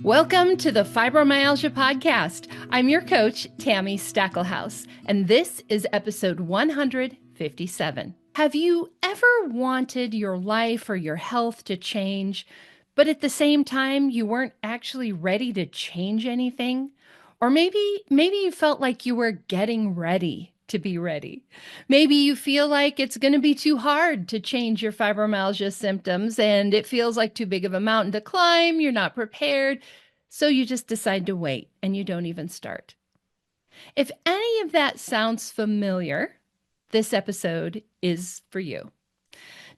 Welcome to the Fibromyalgia Podcast. I'm your coach, Tami Stackelhouse, and this is episode 157. Have you ever wanted your life or your health to change, but at the same time, you weren't actually ready to change anything? Or maybe you felt like you were getting ready to be ready. Maybe you feel like it's going to be too hard to change your fibromyalgia symptoms and it feels like too big of a mountain to climb. You're not prepared. So you just decide to wait and you don't even start. If any of that sounds familiar, this episode is for you.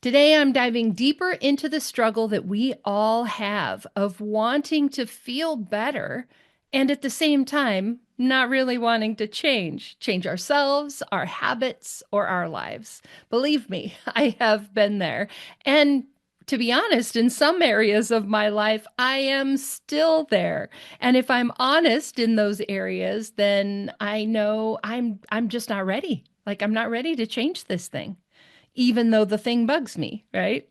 Today, I'm diving deeper into the struggle that we all have of wanting to feel better and at the same time, not really wanting to change ourselves, our habits, or our lives. Believe me, I have been there. And to be honest, in some areas of my life, I am still there. And if I'm honest in those areas, then I know I'm just not ready. Like I'm not ready to change this thing, even though the thing bugs me, right?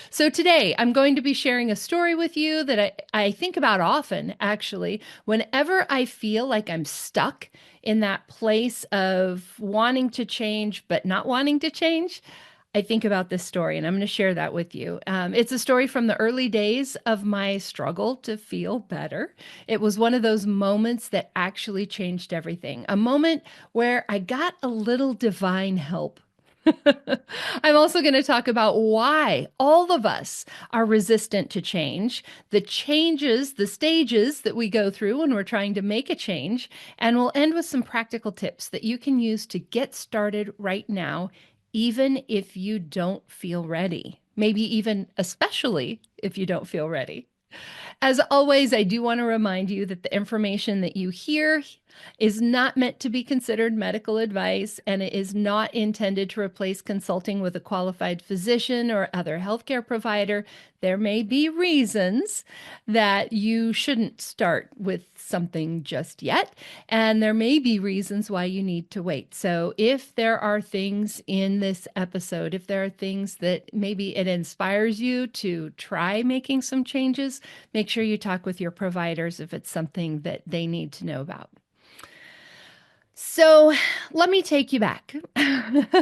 So today I'm going to be sharing a story with you that I think about often, actually, whenever I feel like I'm stuck in that place of wanting to change, but not wanting to change. I think about this story and I'm going to share that with you. It's a story from the early days of my struggle to feel better. It was one of those moments that actually changed everything, a moment where I got a little divine help. I'm also going to talk about why all of us are resistant to change, the changes, the stages that we go through when we're trying to make a change, and we'll end with some practical tips that you can use to get started right now, even if you don't feel ready, maybe even especially if you don't feel ready. As always, I do want to remind you that the information that you hear is not meant to be considered medical advice, and it is not intended to replace consulting with a qualified physician or other healthcare provider. There may be reasons that you shouldn't start with something just yet, and there may be reasons why you need to wait. So if there are things in this episode, if there are things that maybe it inspires you to try making some changes, make sure you talk with your providers if it's something that they need to know about. So let me take you back.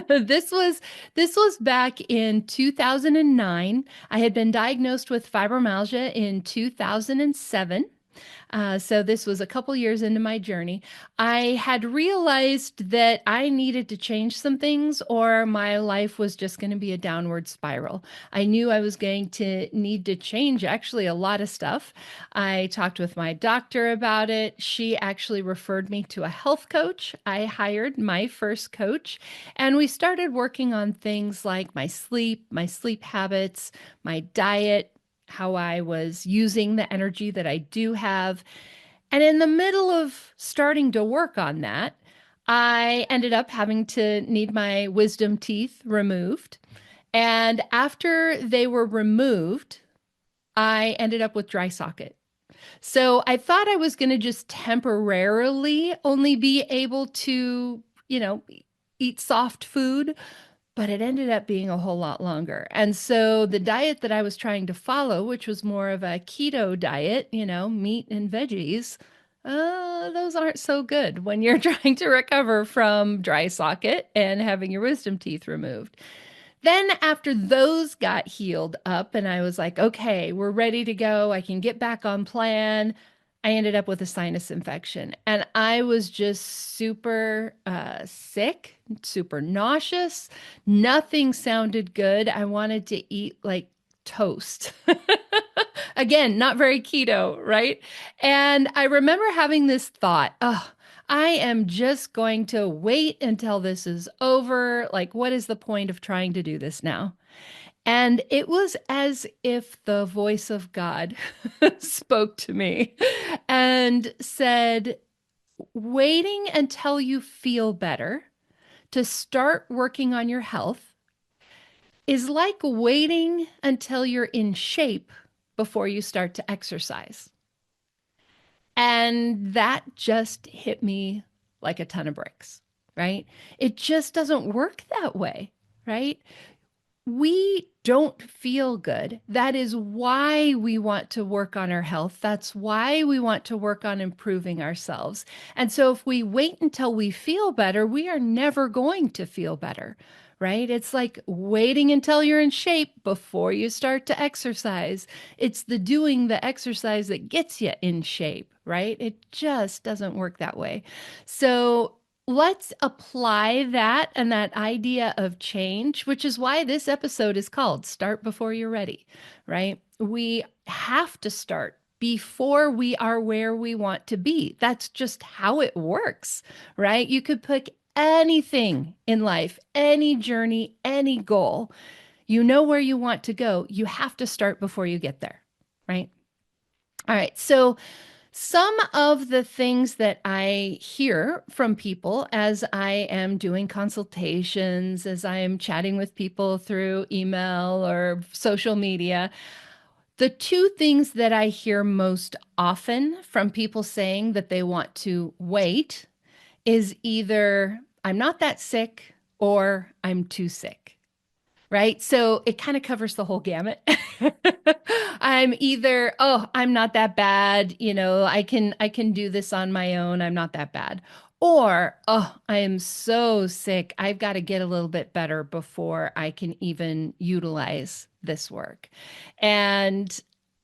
This was back in 2009. I had been diagnosed with fibromyalgia in 2007. So this was a couple years into my journey. I had realized that I needed to change some things or my life was just going to be a downward spiral. I knew I was going to need to change actually a lot of stuff. I talked with my doctor about it. She actually referred me to a health coach. I hired my first coach and we started working on things like my sleep habits, my diet, how I was using the energy that I do have. And in the middle of starting to work on that, I ended up having to need my wisdom teeth removed. And after they were removed, I ended up with dry socket. So I thought I was going to just temporarily only be able to, eat soft food, but it ended up being a whole lot longer. And so the diet that I was trying to follow, which was more of a keto diet, meat and veggies, those aren't so good when you're trying to recover from dry socket and having your wisdom teeth removed. Then after those got healed up and I was like, okay, we're ready to go. I can get back on plan. I ended up with a sinus infection and I was just super sick, super nauseous. Nothing sounded good. I wanted to eat like toast. Again, not very keto, right? And I remember having this thought, oh, I am just going to wait until this is over. Like, what is the point of trying to do this now? And it was as if the voice of God spoke to me and said, waiting until you feel better to start working on your health is like waiting until you're in shape before you start to exercise. And that just hit me like a ton of bricks, right? It just doesn't work that way, right? we don't feel good. That is why we want to work on our health. That's why we want to work on improving ourselves. And so if we wait until we feel better, we are never going to feel better, right? It's like waiting until you're in shape before you start to exercise. It's the doing the exercise that gets you in shape, right? It just doesn't work that way. So let's apply that and that idea of change, which is why this episode is called Start Before You're Ready, right? We have to start before we are where we want to be. That's just how it works, right? You could pick anything in life, any journey, any goal. You know where you want to go. You have to start before you get there, right? All right. So, some of the things that I hear from people as I am doing consultations, as I am chatting with people through email or social media, the two things that I hear most often from people saying that they want to wait is either I'm not that sick or I'm too sick. Right. So it kind of covers the whole gamut. I'm either, oh, I'm not that bad. I can do this on my own. I'm not that bad. Or, oh, I am so sick. I've got to get a little bit better before I can even utilize this work. And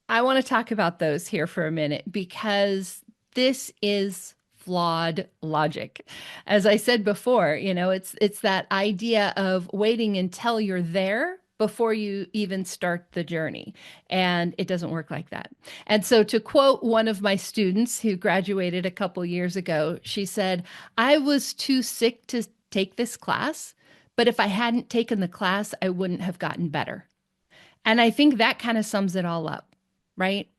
I want to talk about those here for a minute because this is flawed logic. As I said before, it's that idea of waiting until you're there before you even start the journey. And it doesn't work like that. And so to quote one of my students who graduated a couple years ago, she said, "I was too sick to take this class, but if I hadn't taken the class, I wouldn't have gotten better." And I think that kind of sums it all up, right?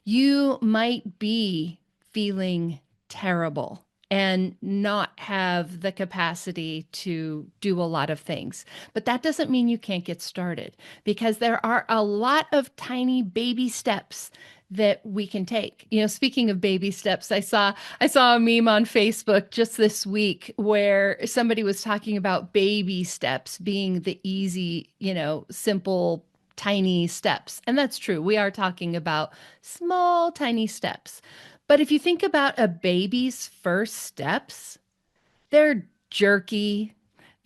You might be feeling terrible and not have the capacity to do a lot of things. But that doesn't mean you can't get started because there are a lot of tiny baby steps that we can take. Speaking of baby steps, I saw a meme on Facebook just this week where somebody was talking about baby steps being the easy, simple tiny steps. And that's true. We are talking about small, tiny steps. But if you think about a baby's first steps, they're jerky,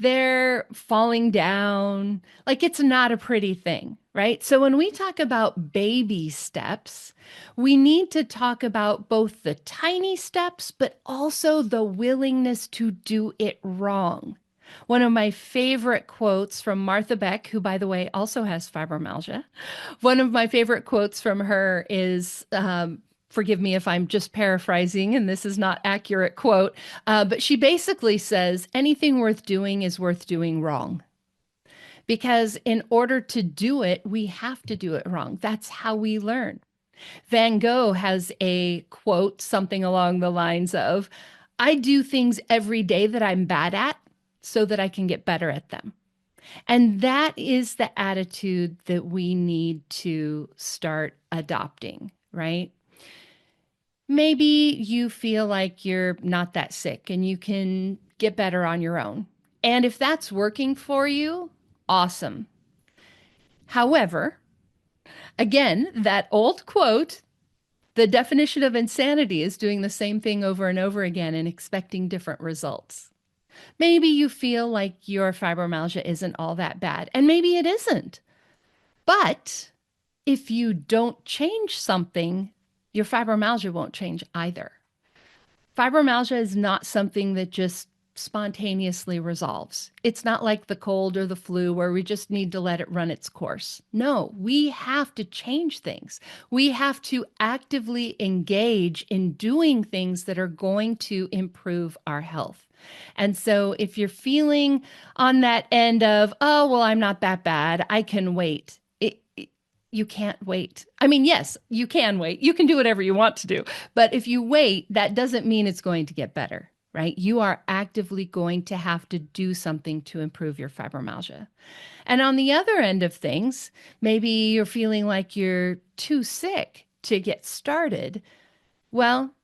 they're falling down. Like it's not a pretty thing, right? So when we talk about baby steps, we need to talk about both the tiny steps, but also the willingness to do it wrong. One of my favorite quotes from Martha Beck, who, by the way, also has fibromyalgia. One of my favorite quotes from her is, forgive me if I'm just paraphrasing and this is not accurate quote, but she basically says, anything worth doing is worth doing wrong. Because in order to do it, we have to do it wrong. That's how we learn. Van Gogh has a quote, something along the lines of, "I do things every day that I'm bad at so that I can get better at them." And that is the attitude that we need to start adopting, right? Maybe you feel like you're not that sick and you can get better on your own. And if that's working for you, awesome. However, again, that old quote, the definition of insanity is doing the same thing over and over again and expecting different results. Maybe you feel like your fibromyalgia isn't all that bad, and maybe it isn't. But if you don't change something, your fibromyalgia won't change either. Fibromyalgia is not something that just spontaneously resolves. It's not like the cold or the flu where we just need to let it run its course. No, we have to change things. We have to actively engage in doing things that are going to improve our health. And so if you're feeling on that end of, oh, well, I'm not that bad, I can wait. You can't wait. I mean, yes, you can wait. You can do whatever you want to do. But if you wait, that doesn't mean it's going to get better, right? You are actively going to have to do something to improve your fibromyalgia. And on the other end of things, maybe you're feeling like you're too sick to get started. Well,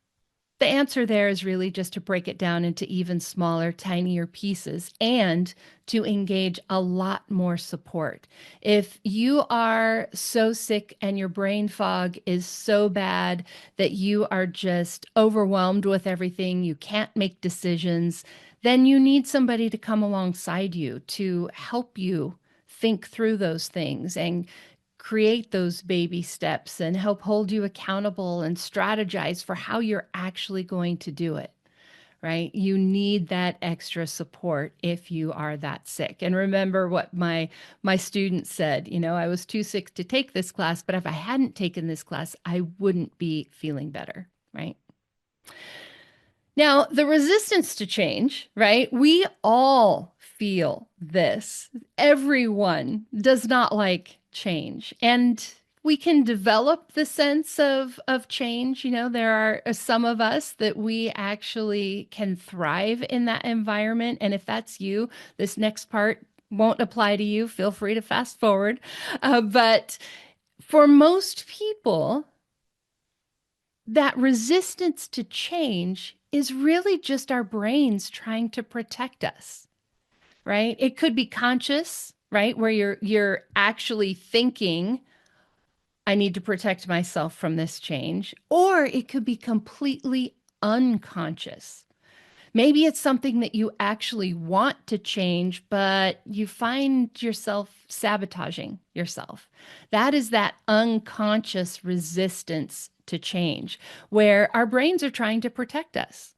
The answer there is really just to break it down into even smaller, tinier pieces and to engage a lot more support. If you are so sick and your brain fog is so bad that you are just overwhelmed with everything, you can't make decisions, then you need somebody to come alongside you to help you think through those things and create those baby steps and help hold you accountable and strategize for how you're actually going to do it, right? You need that extra support if you are that sick. And remember what my student said, I was too sick to take this class, but if I hadn't taken this class, I wouldn't be feeling better, right? Now, the resistance to change, right? We all feel this. Everyone does not like change. And we can develop the sense of change. There are some of us that we actually can thrive in that environment. And if that's you, this next part won't apply to you. Feel free to fast forward. But for most people, that resistance to change is really just our brains trying to protect us, right? It could be conscious, right? Where you're actually thinking, I need to protect myself from this change, or it could be completely unconscious. Maybe it's something that you actually want to change, but you find yourself sabotaging yourself. That is that unconscious resistance to change, where our brains are trying to protect us.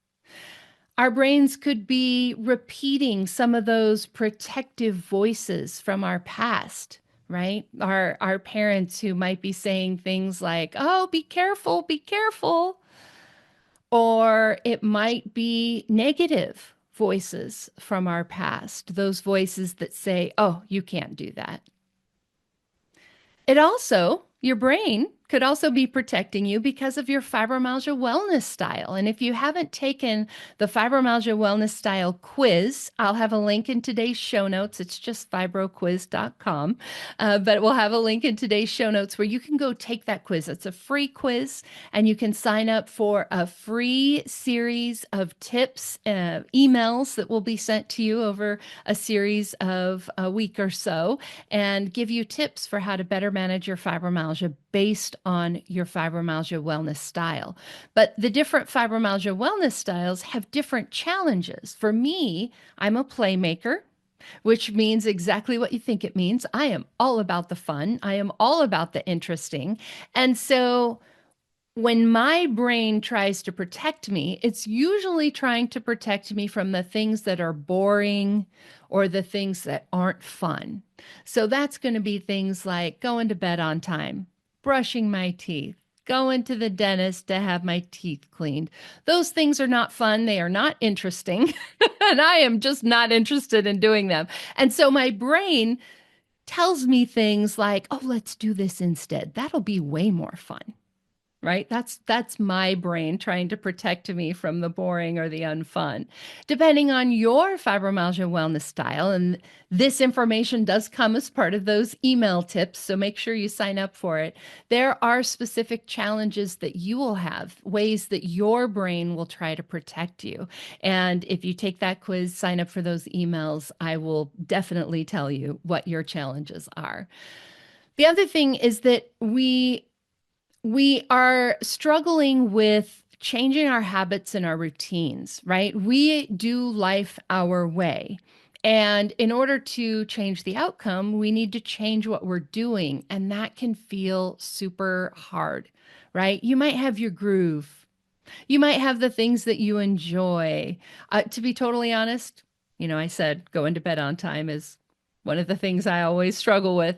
Our brains could be repeating some of those protective voices from our past, right? Our parents who might be saying things like, oh, be careful, be careful. Or it might be negative voices from our past, those voices that say, oh, you can't do that. It also, your brain could also be protecting you because of your fibromyalgia wellness style. And if you haven't taken the fibromyalgia wellness style quiz, I'll have a link in today's show notes. It's just fibroquiz.com, but we'll have a link in today's show notes where you can go take that quiz. It's a free quiz, and you can sign up for a free series of tips, emails that will be sent to you over a series of a week or so, and give you tips for how to better manage your fibromyalgia based on your fibromyalgia wellness style. But the different fibromyalgia wellness styles have different challenges. For me, I'm a playmaker, which means exactly what you think it means. I am all about the fun. I am all about the interesting. And so when my brain tries to protect me, it's usually trying to protect me from the things that are boring or the things that aren't fun. So that's going to be things like going to bed on time, brushing my teeth, going to the dentist to have my teeth cleaned. Those things are not fun. They are not interesting. And I am just not interested in doing them. And so my brain tells me things like, oh, let's do this instead. That'll be way more fun. Right? That's my brain trying to protect me from the boring or the unfun. Depending on your fibromyalgia wellness style, and this information does come as part of those email tips, so make sure you sign up for it. There are specific challenges that you will have, ways that your brain will try to protect you. And if you take that quiz, sign up for those emails, I will definitely tell you what your challenges are. The other thing is that we are struggling with changing our habits and our routines, right? We do life our way. And in order to change the outcome, we need to change what we're doing. And that can feel super hard, right? You might have your groove. You might have the things that you enjoy. To be totally honest, I said going to bed on time is one of the things I always struggle with.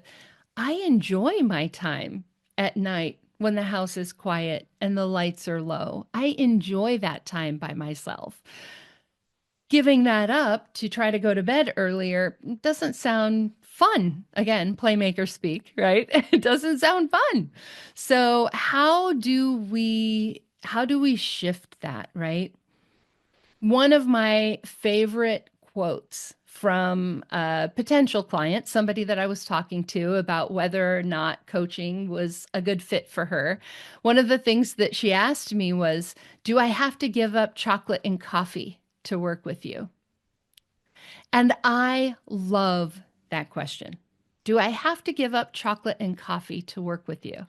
I enjoy my time at night when the house is quiet and the lights are low. I enjoy that time by myself. Giving that up to try to go to bed earlier doesn't sound fun. Again, playmaker speak, right? It doesn't sound fun. So how do we shift that, right? One of my favorite quotes from a potential client, somebody that I was talking to about whether or not coaching was a good fit for her. One of the things that she asked me was, do I have to give up chocolate and coffee to work with you? And I love that question. Do I have to give up chocolate and coffee to work with you?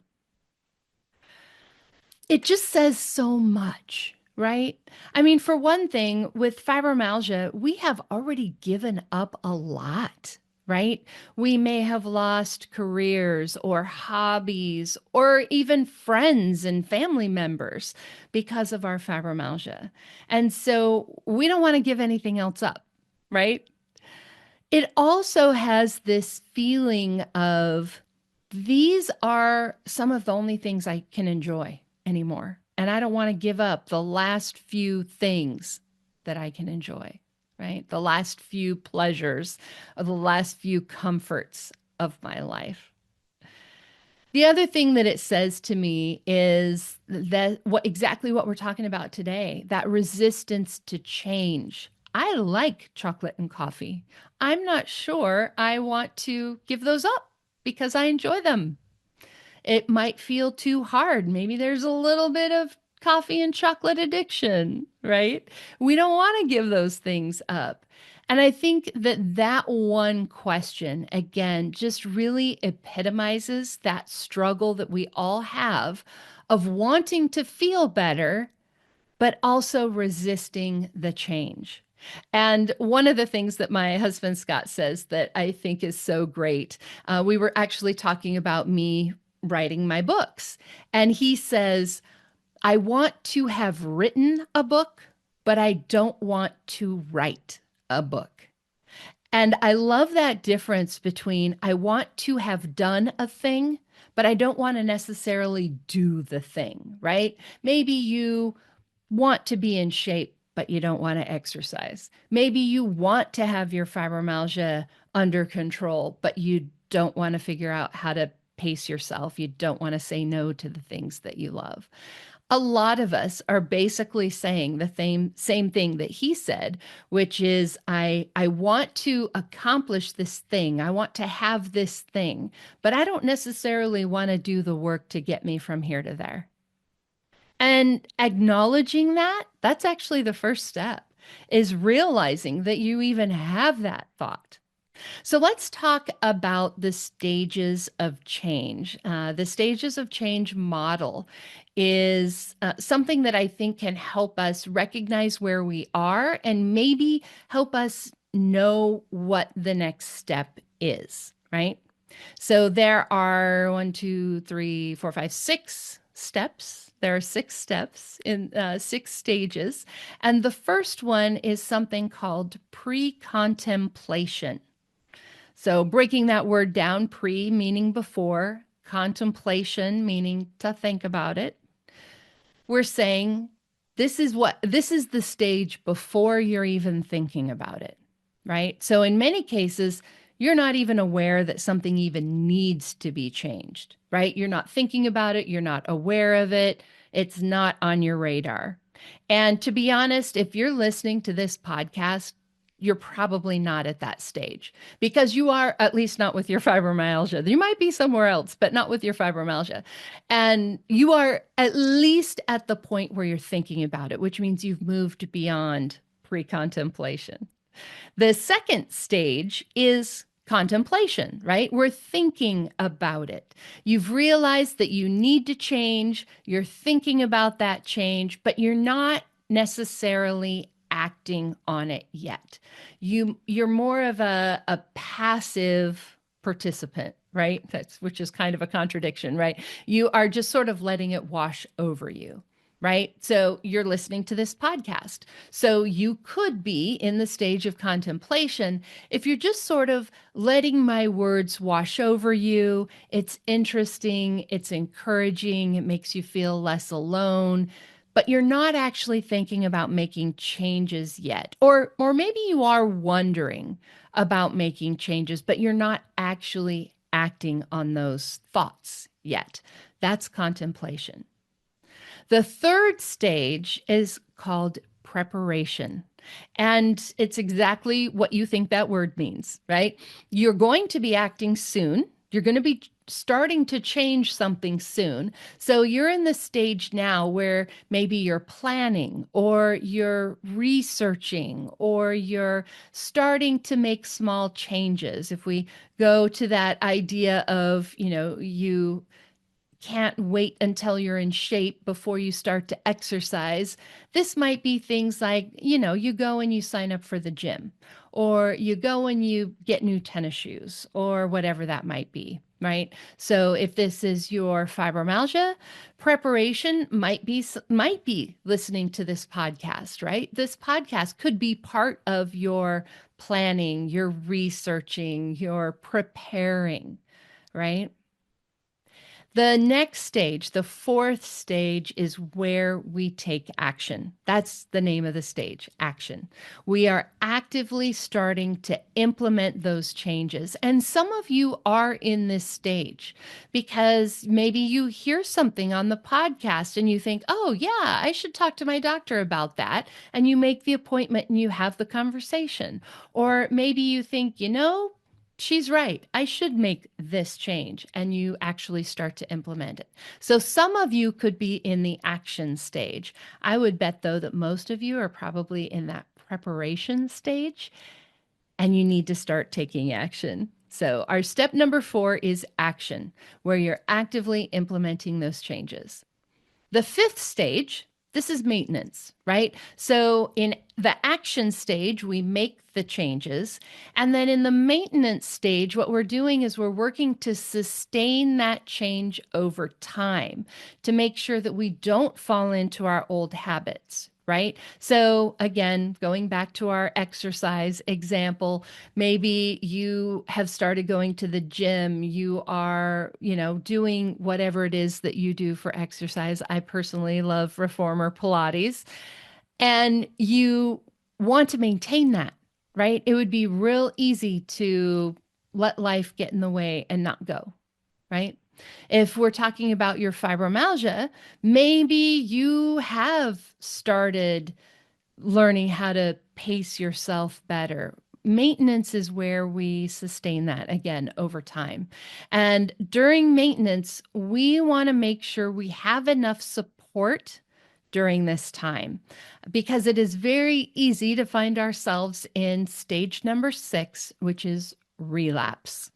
It just says so much, right? I mean, for one thing, with fibromyalgia, we have already given up a lot, right? We may have lost careers or hobbies or even friends and family members because of our fibromyalgia. And so we don't want to give anything else up, right? It also has this feeling of these are some of the only things I can enjoy anymore. And I don't want to give up the last few things that I can enjoy, right? The last few pleasures or the last few comforts of my life. The other thing that it says to me is that exactly what we're talking about today, that resistance to change. I like chocolate and coffee. I'm not sure I want to give those up because I enjoy them. It might feel too hard. Maybe there's a little bit of coffee and chocolate addiction, right? We don't want to give those things up. And I think that that one question, again, just really epitomizes that struggle that we all have of wanting to feel better, but also resisting the change. And one of the things that my husband Scott says that I think is so great, we were actually talking about me writing my books. And he says, I want to have written a book, but I don't want to write a book. And I love that difference between I want to have done a thing, but I don't want to necessarily do the thing, right? Maybe you want to be in shape, but you don't want to exercise. Maybe you want to have your fibromyalgia under control, but you don't want to figure out how to pace yourself. You don't want to say no to the things that you love. A lot of us are basically saying the same thing that he said, which is I want to accomplish this thing. I want to have this thing, but I don't necessarily want to do the work to get me from here to there. And acknowledging that, that's actually the first step, is realizing that you even have that thought. So let's talk about the stages of change. The stages of change model is something that I think can help us recognize where we are and maybe help us know what the next step is, right? So there are 6 steps. There are 6 steps in 6 stages. And the first one is something called pre-contemplation. So breaking that word down, pre meaning before, contemplation meaning to think about it. We're saying this is the stage before you're even thinking about it, right? So in many cases, you're not even aware that something even needs to be changed, right? You're not thinking about it. You're not aware of it. It's not on your radar. And to be honest, if you're listening to this podcast, you're probably not at that stage because you are at least not with your fibromyalgia. You might be somewhere else, but not with your fibromyalgia. And you are at least at the point where you're thinking about it, which means you've moved beyond pre-contemplation. The second stage is contemplation, right? We're thinking about it. You've realized that you need to change. You're thinking about that change, but you're not necessarily acting on it yet. You're more of a passive participant, right? Which is kind of a contradiction, right? You are just sort of letting it wash over you. Right? So you're listening to this podcast. So you could be in the stage of contemplation if you're just sort of letting my words wash over you. It's interesting, it's encouraging, it makes you feel less alone, but you're not actually thinking about making changes yet. Or maybe you are wondering about making changes, but you're not actually acting on those thoughts yet. That's contemplation. The third stage is called preparation. And it's exactly what you think that word means, right? You're going to be acting soon. You're going to be starting to change something soon. So you're in the stage now where maybe you're planning or you're researching or you're starting to make small changes. If we go to that idea of, you can't wait until you're in shape before you start to exercise. This might be things like, you go and you sign up for the gym, or you go and you get new tennis shoes, or whatever that might be, right? So if this is your fibromyalgia, preparation might be listening to this podcast, right? This podcast could be part of your planning, your researching, your preparing, right? The next stage, the fourth stage, is where we take action. That's the name of the stage, action. We are actively starting to implement those changes. And some of you are in this stage because maybe you hear something on the podcast and you think, oh, yeah, I should talk to my doctor about that. And you make the appointment and you have the conversation. Or maybe you think, she's right. I should make this change. And you actually start to implement it. So some of you could be in the action stage. I would bet, though, that most of you are probably in that preparation stage and you need to start taking action. So our step number 4 is action, where you're actively implementing those changes. The fifth stage, this is maintenance, right? So in the action stage, we make the changes. And then in the maintenance stage, what we're doing is we're working to sustain that change over time to make sure that we don't fall into our old habits. Right? So again, going back to our exercise example, maybe you have started going to the gym. You are, doing whatever it is that you do for exercise. I personally love reformer Pilates, and you want to maintain that, right? It would be real easy to let life get in the way and not go, right? If we're talking about your fibromyalgia, maybe you have started learning how to pace yourself better. Maintenance is where we sustain that again over time. And during maintenance, we want to make sure we have enough support during this time because it is very easy to find ourselves in stage number 6, which is relapse.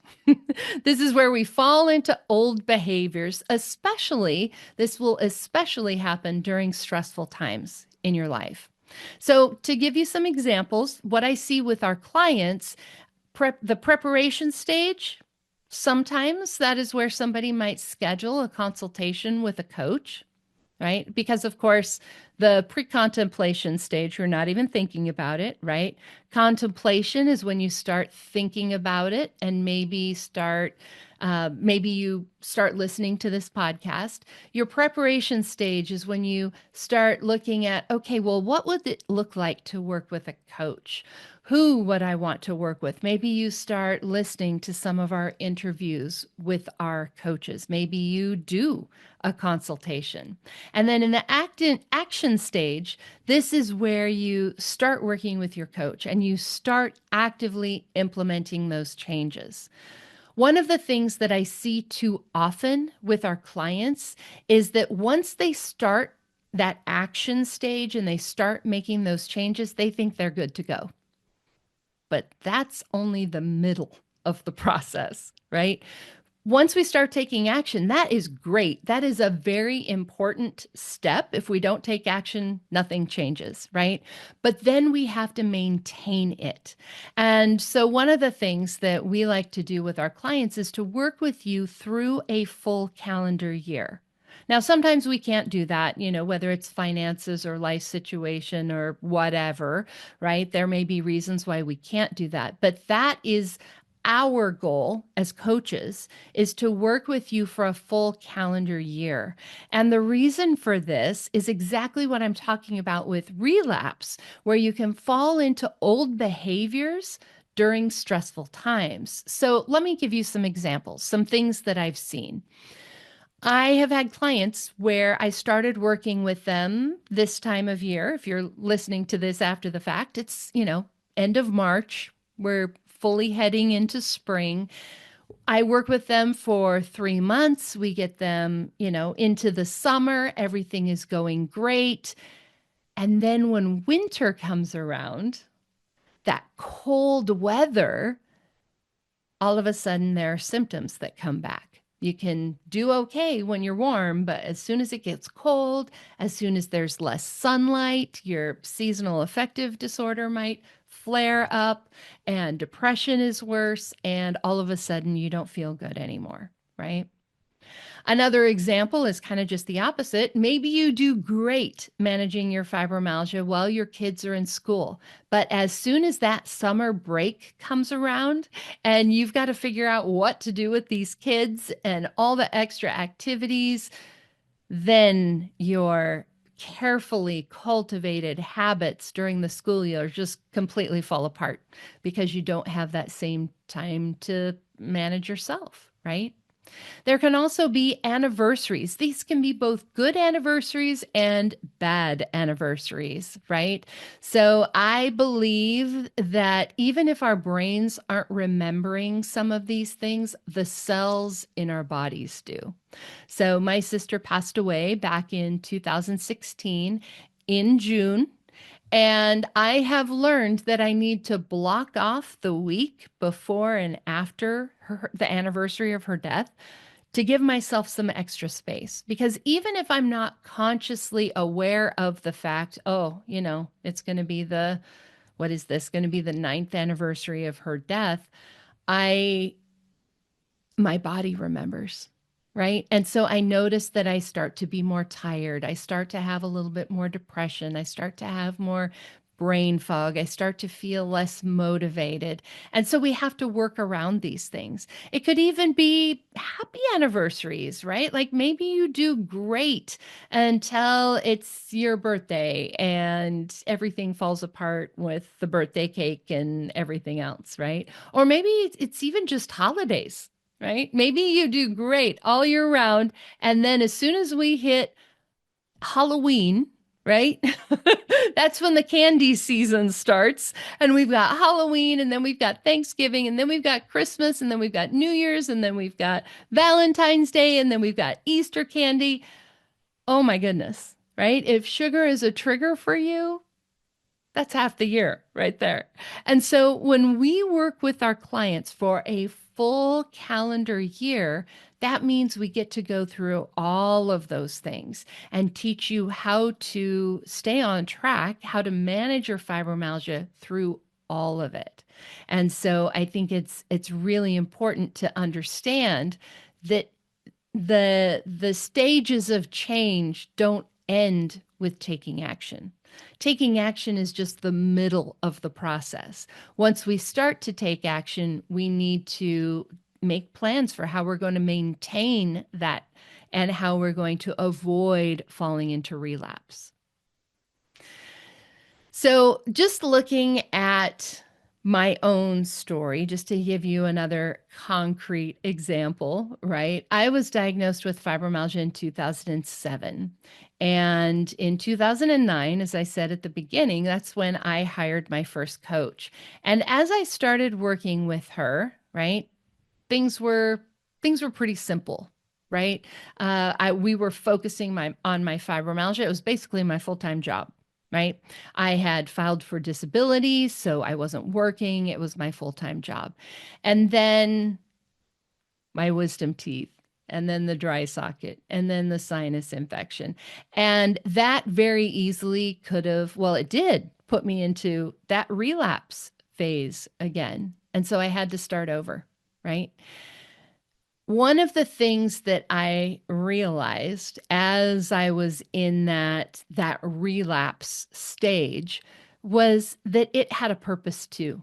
This is where we fall into old behaviors, this will especially happen during stressful times in your life. So to give you some examples, what I see with our clients, the preparation stage, sometimes that is where somebody might schedule a consultation with a coach, right? Because of course, the pre-contemplation stage, you're not even thinking about it, right? Contemplation is when you start thinking about it and maybe you start listening to this podcast. Your preparation stage is when you start looking at, okay, well, what would it look like to work with a coach? Who would I want to work with? Maybe you start listening to some of our interviews with our coaches. Maybe you do a consultation. And then in the action stage, this is where you start working with your coach and you start actively implementing those changes. One of the things that I see too often with our clients is that once they start that action stage and they start making those changes, they think they're good to go. But that's only the middle of the process, right? Once we start taking action, that is great. That is a very important step. If we don't take action, nothing changes, right? But then we have to maintain it. And so one of the things that we like to do with our clients is to work with you through a full calendar year. Now, sometimes we can't do that, whether it's finances or life situation or whatever, right? There may be reasons why we can't do that, but that is our goal as coaches, is to work with you for a full calendar year. And the reason for this is exactly what I'm talking about with relapse, where you can fall into old behaviors during stressful times. So let me give you some examples, some things that I've seen. I have had clients where I started working with them this time of year. If you're listening to this after the fact, it's, end of March. We're fully heading into spring. I work with them for 3 months. We get them, into the summer. Everything is going great. And then when winter comes around, that cold weather, all of a sudden there are symptoms that come back. You can do okay when you're warm, but as soon as it gets cold, as soon as there's less sunlight, your seasonal affective disorder might flare up and depression is worse. And all of a sudden you don't feel good anymore, right? Another example is kind of just the opposite. Maybe you do great managing your fibromyalgia while your kids are in school, but as soon as that summer break comes around and you've got to figure out what to do with these kids and all the extra activities, then your carefully cultivated habits during the school year just completely fall apart because you don't have that same time to manage yourself, right? There can also be anniversaries. These can be both good anniversaries and bad anniversaries, right? So I believe that even if our brains aren't remembering some of these things, the cells in our bodies do. So my sister passed away back in 2016 in June. And I have learned that I need to block off the week before and after the anniversary of her death to give myself some extra space. Because even if I'm not consciously aware of the fact, it's going to be what is this? Going to be the 9th anniversary of her death. My body remembers, right? And so I notice that I start to be more tired. I start to have a little bit more depression. I start to have more brain fog. I start to feel less motivated. And so we have to work around these things. It could even be happy anniversaries, right? Like maybe you do great until it's your birthday and everything falls apart with the birthday cake and everything else, right? Or maybe it's even just holidays, right? Maybe you do great all year round. And then as soon as we hit Halloween, right? That's when the candy season starts. And we've got Halloween, and then we've got Thanksgiving, and then we've got Christmas, and then we've got New Year's, and then we've got Valentine's Day, and then we've got Easter candy. Oh my goodness, right? If sugar is a trigger for you, that's half the year right there. And so when we work with our clients for a full calendar year, that means we get to go through all of those things and teach you how to stay on track, how to manage your fibromyalgia through all of it. And so I think it's really important to understand that the stages of change don't end with taking action. Taking action is just the middle of the process. Once we start to take action, we need to make plans for how we're going to maintain that and how we're going to avoid falling into relapse. So, just looking at my own story, just to give you another concrete example, right? I was diagnosed with fibromyalgia in 2007. And in 2009, as I said at the beginning, that's when I hired my first coach. And as I started working with her, right, things were pretty simple, right? We were focusing on my fibromyalgia. It was basically my full-time job, right? I had filed for disability, so I wasn't working. It was my full-time job. And then my wisdom teeth, and then the dry socket, and then the sinus infection. And that very easily could have, well, it did put me into that relapse phase again. And so I had to start over, right? One of the things that I realized as I was in that relapse stage was that it had a purpose too.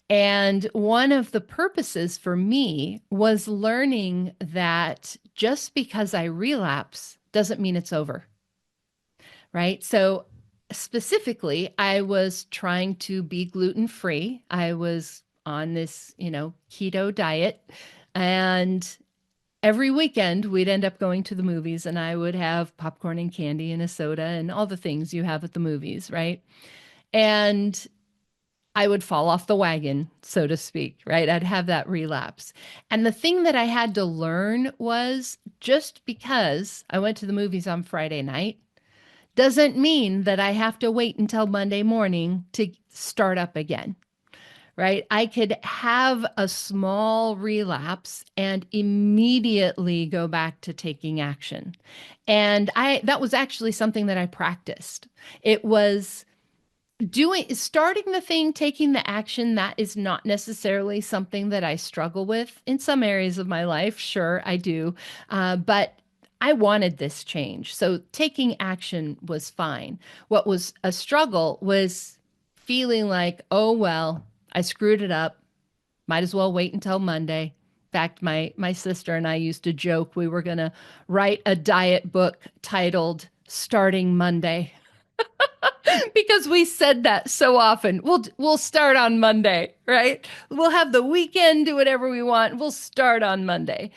And one of the purposes for me was learning that just because I relapse doesn't mean it's over, right? So specifically, I was trying to be gluten-free. I was on this, keto diet, and every weekend we'd end up going to the movies, and I would have popcorn and candy and a soda and all the things you have at the movies, right? And I would fall off the wagon, so to speak, right? I'd have that relapse. And the thing that I had to learn was just because I went to the movies on Friday night doesn't mean that I have to wait until Monday morning to start up again, right? I could have a small relapse and immediately go back to taking action. And that was actually something that I practiced. It was starting the thing, taking the action. That is not necessarily something that I struggle with in some areas of my life. Sure, I do. But I wanted this change. So taking action was fine. What was a struggle was feeling like, oh, well, I screwed it up. Might as well wait until Monday. In fact, my sister and I used to joke we were going to write a diet book titled Starting Monday. Because we said that so often. We'll start on Monday, right? We'll have the weekend, do whatever we want. We'll start on Monday.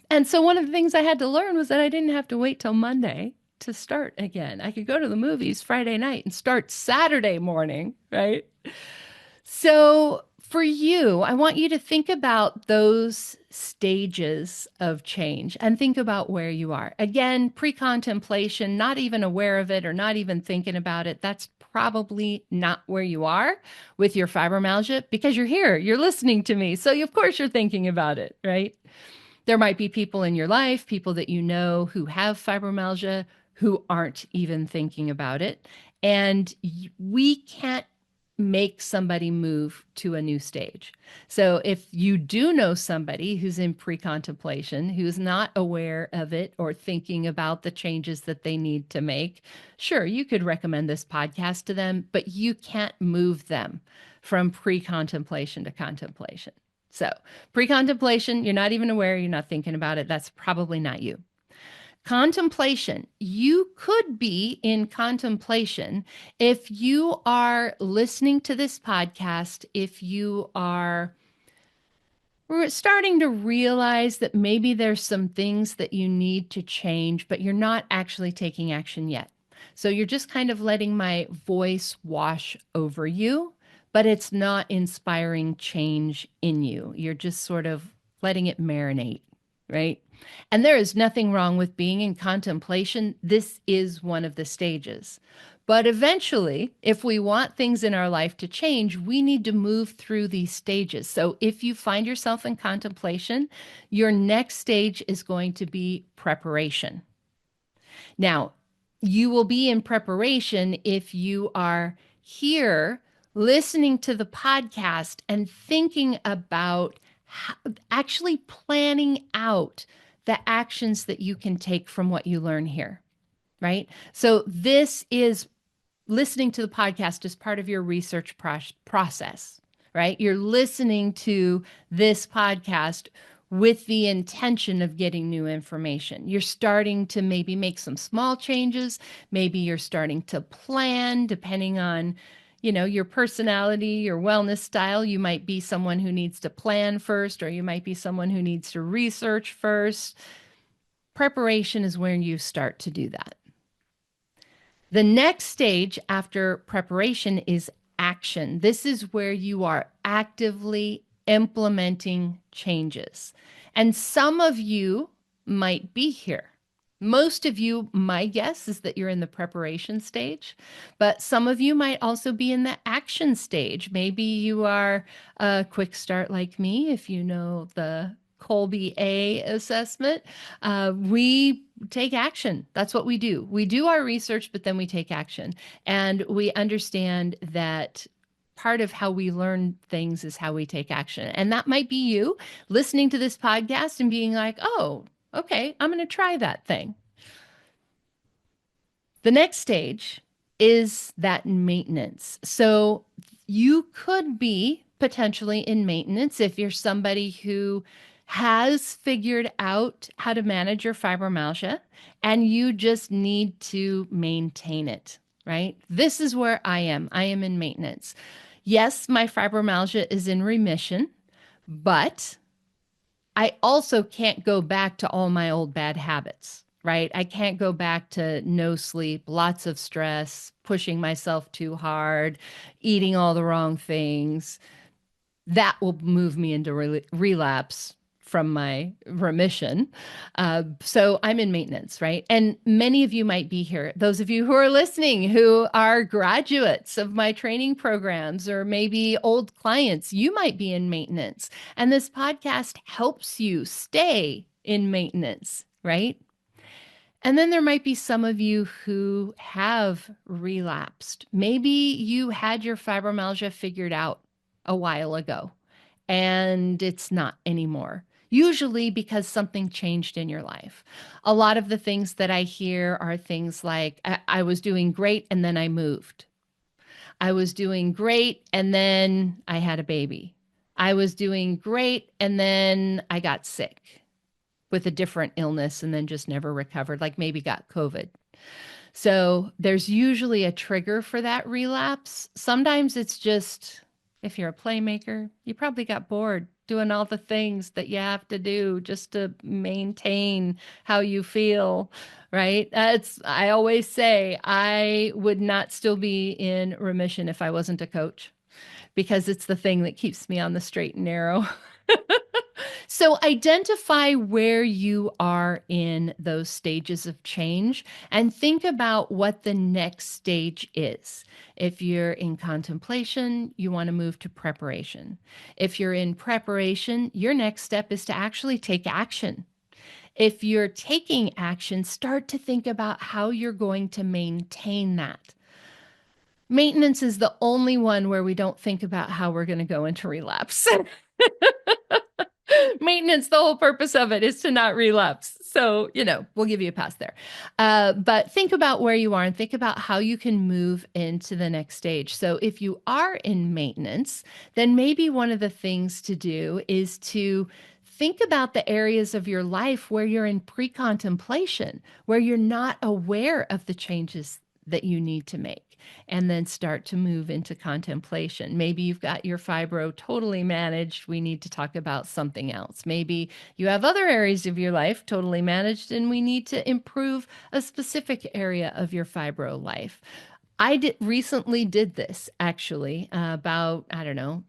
And so one of the things I had to learn was that I didn't have to wait till Monday to start again. I could go to the movies Friday night and start Saturday morning, right? So for you, I want you to think about those stages of change and think about where you are. Again, pre-contemplation, not even aware of it or not even thinking about it. That's probably not where you are with your fibromyalgia because you're here, you're listening to me. So of course you're thinking about it, right? There might be people in your life, people that you know who have fibromyalgia who aren't even thinking about it. And we can't make somebody move to a new stage. So if you do know somebody who's in pre-contemplation, who's not aware of it or thinking about the changes that they need to make, sure, you could recommend this podcast to them, but you can't move them from pre-contemplation to contemplation. So pre-contemplation, you're not even aware, you're not thinking about it. That's probably not you. Contemplation. You could be in contemplation if you are listening to this podcast, if you are starting to realize that maybe there's some things that you need to change, but you're not actually taking action yet. So you're just kind of letting my voice wash over you, but it's not inspiring change in you. You're just sort of letting it marinate, right? And there is nothing wrong with being in contemplation. This is one of the stages. But eventually, if we want things in our life to change, we need to move through these stages. So if you find yourself in contemplation, your next stage is going to be preparation. Now, you will be in preparation if you are here listening to the podcast and thinking about actually planning out the actions that you can take from what you learn here, right? So this is listening to the podcast as part of your research process, right? You're listening to this podcast with the intention of getting new information. You're starting to maybe make some small changes. Maybe you're starting to plan depending on your personality, your wellness style. You might be someone who needs to plan first, or you might be someone who needs to research first. Preparation is where you start to do that. The next stage after preparation is action. This is where you are actively implementing changes. And some of you might be here. Most of you, my guess is that you're in the preparation stage, but some of you might also be in the action stage. Maybe you are a quick start like me, if you know the Colby A assessment. We take action. That's what we do. We do our research, but then we take action. And we understand that part of how we learn things is how we take action. And that might be you listening to this podcast and being like, oh, okay, I'm going to try that thing. The next stage is that maintenance. So you could be potentially in maintenance if you're somebody who has figured out how to manage your fibromyalgia and you just need to maintain it, right? This is where I am. I am in maintenance. Yes, my fibromyalgia is in remission, but I also can't go back to all my old bad habits, right? I can't go back to no sleep, lots of stress, pushing myself too hard, eating all the wrong things. That will move me into relapse from my remission. So I'm in maintenance, right? And many of you might be here. Those of you who are listening who are graduates of my training programs or maybe old clients, you might be in maintenance. And this podcast helps you stay in maintenance, right? And then there might be some of you who have relapsed. Maybe you had your fibromyalgia figured out a while ago and it's not anymore. Usually because something changed in your life. A lot of the things that I hear are things like, I was doing great and then I moved. I was doing great and then I had a baby. I was doing great and then I got sick with a different illness and then just never recovered, like maybe got COVID. So there's usually a trigger for that relapse. Sometimes it's just, if you're a playmaker, you probably got bored doing all the things that you have to do just to maintain how you feel, right? I always say I would not still be in remission if I wasn't a coach because it's the thing that keeps me on the straight and narrow. So identify where you are in those stages of change and think about what the next stage is. If you're in contemplation, you want to move to preparation. If you're in preparation, your next step is to actually take action. If you're taking action, start to think about how you're going to maintain that. Maintenance is the only one where we don't think about how we're going to go into relapse. Maintenance, the whole purpose of it is to not relapse. So, we'll give you a pass there. But think about where you are and think about how you can move into the next stage. So if you are in maintenance, then maybe one of the things to do is to think about the areas of your life where you're in pre-contemplation, where you're not aware of the changes that you need to make, and then start to move into contemplation. Maybe you've got your fibro totally managed. We need to talk about something else. Maybe you have other areas of your life totally managed, and we need to improve a specific area of your fibro life. I recently did this actually about,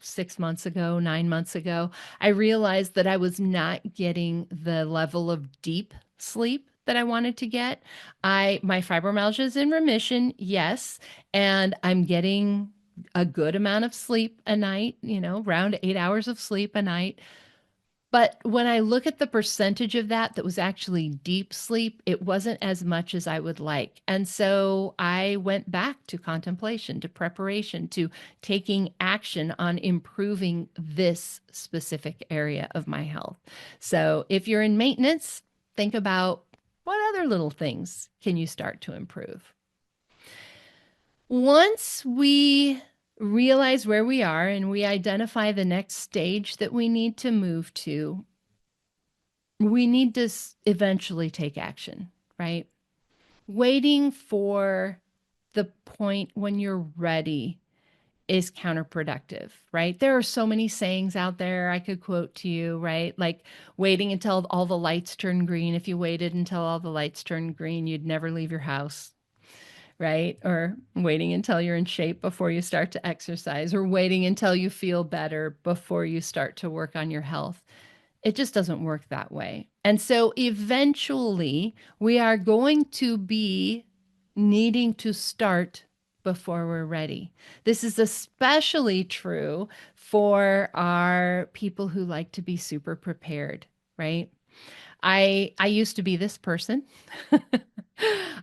6 months ago, 9 months ago. I realized that I was not getting the level of deep sleep that I wanted to get. My fibromyalgia is in remission, yes, and I'm getting a good amount of sleep a night, around 8 hours of sleep a night. But when I look at the percentage of that was actually deep sleep, it wasn't as much as I would like. And so I went back to contemplation, to preparation, to taking action on improving this specific area of my health. So if you're in maintenance, think about what other little things can you start to improve? Once we realize where we are and we identify the next stage that we need to move to, we need to eventually take action, right? Waiting for the point when you're ready is counterproductive, right? There are so many sayings out there I could quote to you, right? Like waiting until all the lights turn green. If you waited until all the lights turned green, you'd never leave your house, right? Or waiting until you're in shape before you start to exercise, or waiting until you feel better before you start to work on your health. It just doesn't work that way. And so eventually we are going to be needing to start before we're ready. This is especially true for our people who like to be super prepared, right? I used to be this person.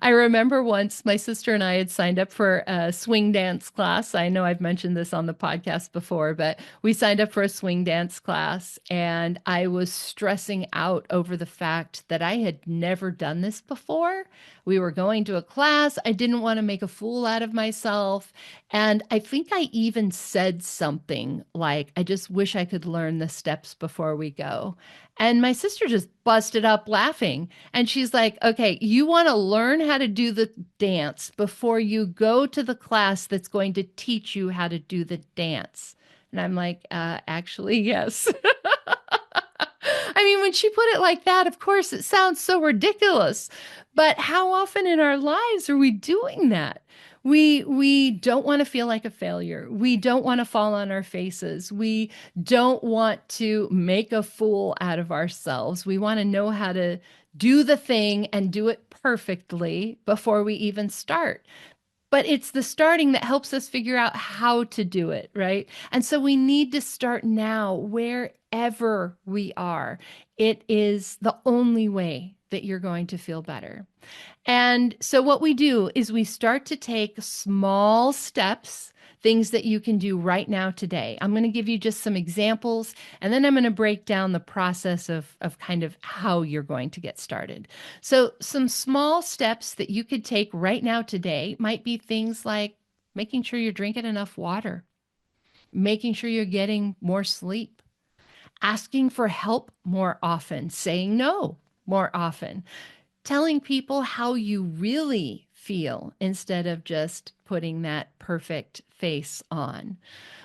I remember once my sister and I had signed up for a swing dance class. I know I've mentioned this on the podcast before, but we signed up for a swing dance class and I was stressing out over the fact that I had never done this before. We were going to a class. I didn't want to make a fool out of myself. And I think I even said something like, I just wish I could learn the steps before we go. And my sister just busted up laughing. And she's like, okay, you want to learn how to do the dance before you go to the class that's going to teach you how to do the dance. And I'm like, actually, yes. I mean, when she put it like that, of course, it sounds so ridiculous. But how often in our lives are we doing that? We don't want to feel like a failure. We don't want to fall on our faces. We don't want to make a fool out of ourselves. We want to know how to do the thing and do it perfectly before we even start. But it's the starting that helps us figure out how to do it, right? And so we need to start now wherever we are. It is the only way that you're going to feel better. And so what we do is we start to take small steps, things that you can do right now today. I'm going to give you just some examples, and then I'm going to break down the process of kind of how you're going to get started. So some small steps that you could take right now today might be things like making sure you're drinking enough water, making sure you're getting more sleep, asking for help more often, saying no more often, telling people how you really feel instead of just putting that perfect face on.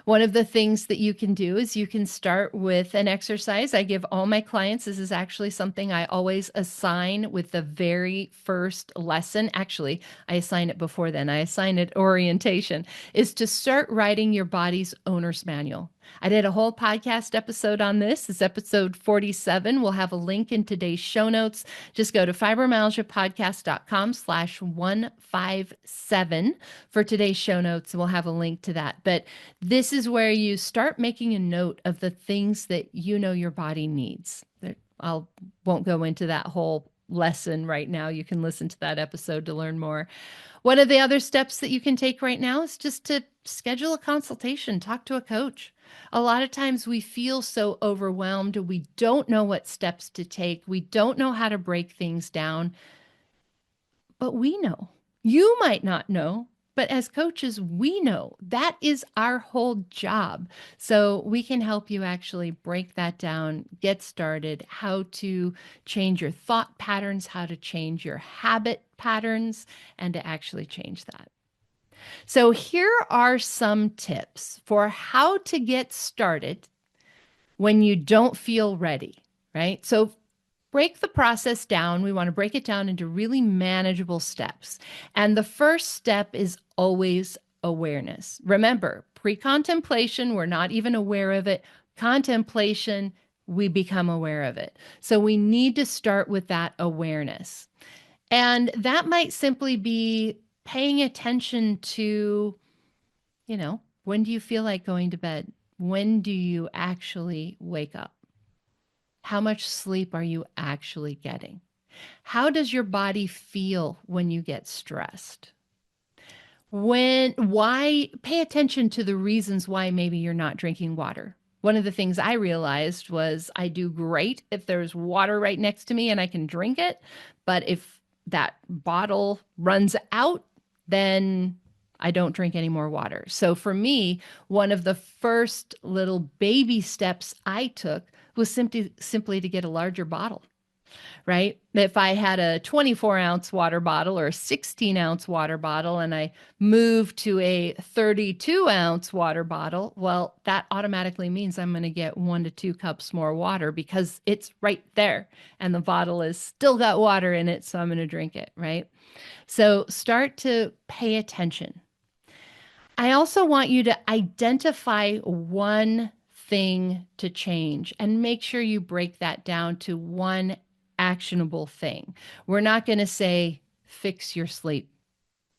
One of the things that you can do is you can start with an exercise. I give all my clients, this is actually something I always assign with the very first lesson. Actually, I assign it before then. I assign it orientation, is to start writing your body's owner's manual. I did a whole podcast episode on this. It's episode 47. We'll have a link in today's show notes. Just go to fibromyalgiapodcast.com/157 for today's show notes. We'll have a link to that. But this is where you start making a note of the things that you know your body needs. I won't go into that whole lesson right now. You can listen to that episode to learn more. One of the other steps that you can take right now is just to schedule a consultation, talk to a coach. A lot of times we feel so overwhelmed. We don't know what steps to take. We don't know how to break things down, but we know. You might not know, but as coaches, we know. That is our whole job. So we can help you actually break that down, get started, how to change your thought patterns, how to change your habit patterns, and to actually change that. So here are some tips for how to get started when you don't feel ready, right? So break the process down. We want to break it down into really manageable steps. And the first step is always awareness. Remember, pre-contemplation, we're not even aware of it. Contemplation, we become aware of it. So we need to start with that awareness. And that might simply be paying attention to, when do you feel like going to bed? When do you actually wake up? How much sleep are you actually getting? How does your body feel when you get stressed? Why pay attention to the reasons why maybe you're not drinking water? One of the things I realized was I do great if there's water right next to me and I can drink it. But if that bottle runs out, then I don't drink any more water. So for me, one of the first little baby steps I took was simply to get a larger bottle, right? If I had a 24-ounce water bottle or a 16-ounce water bottle and I moved to a 32-ounce water bottle, well, that automatically means I'm going to get 1 to 2 cups more water because it's right there and the bottle has still got water in it, so I'm going to drink it, right? So start to pay attention. I also want you to identify one thing to change and make sure you break that down to one actionable thing. We're not going to say, fix your sleep.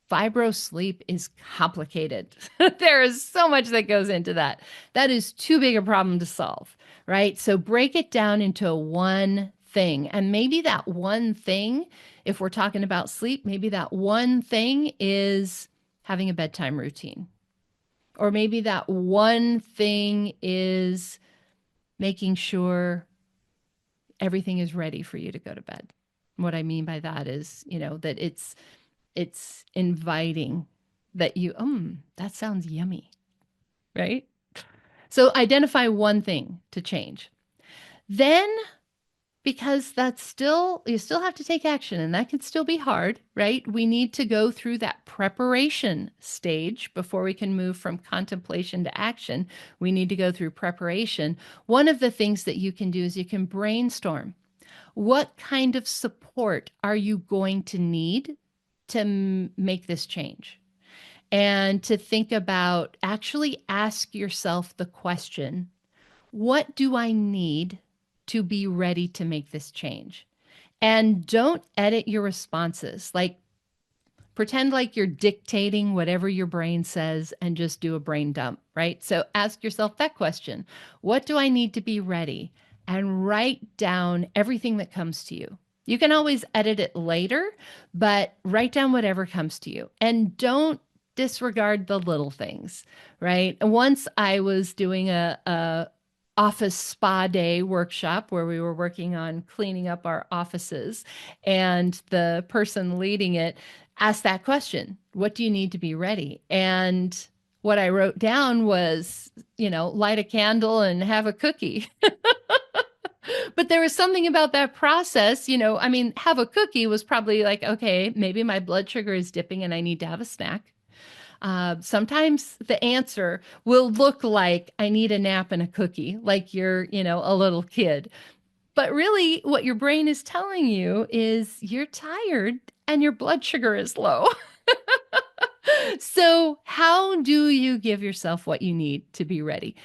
Fibro sleep is complicated. There is so much that goes into that. That is too big a problem to solve, right? So break it down into one thing. And maybe that one thing, if we're talking about sleep, maybe that one thing is having a bedtime routine. Or maybe that one thing is making sure everything is ready for you to go to bed. What I mean by that is, that it's inviting that you, that sounds yummy, right? So identify one thing to change. Then because you still have to take action, and that can still be hard, right? We need to go through that preparation stage before we can move from contemplation to action. We need to go through preparation. One of the things that you can do is you can brainstorm. What kind of support are you going to need to make this change? And to think about, actually ask yourself the question, what do I need to be ready to make this change? And don't edit your responses. Like, pretend like you're dictating whatever your brain says and just do a brain dump, right? So ask yourself that question. What do I need to be ready? And write down everything that comes to you. You can always edit it later, but write down whatever comes to you. And don't disregard the little things, right? Once I was doing a office spa day workshop where we were working on cleaning up our offices, and the person leading it asked that question, what do you need to be ready? And what I wrote down was, light a candle and have a cookie. But there was something about that process, have a cookie was probably like, okay, maybe my blood sugar is dipping and I need to have a snack. Sometimes the answer will look like I need a nap and a cookie, like you're, a little kid. But really what your brain is telling you is you're tired and your blood sugar is low. So how do you give yourself what you need to be ready?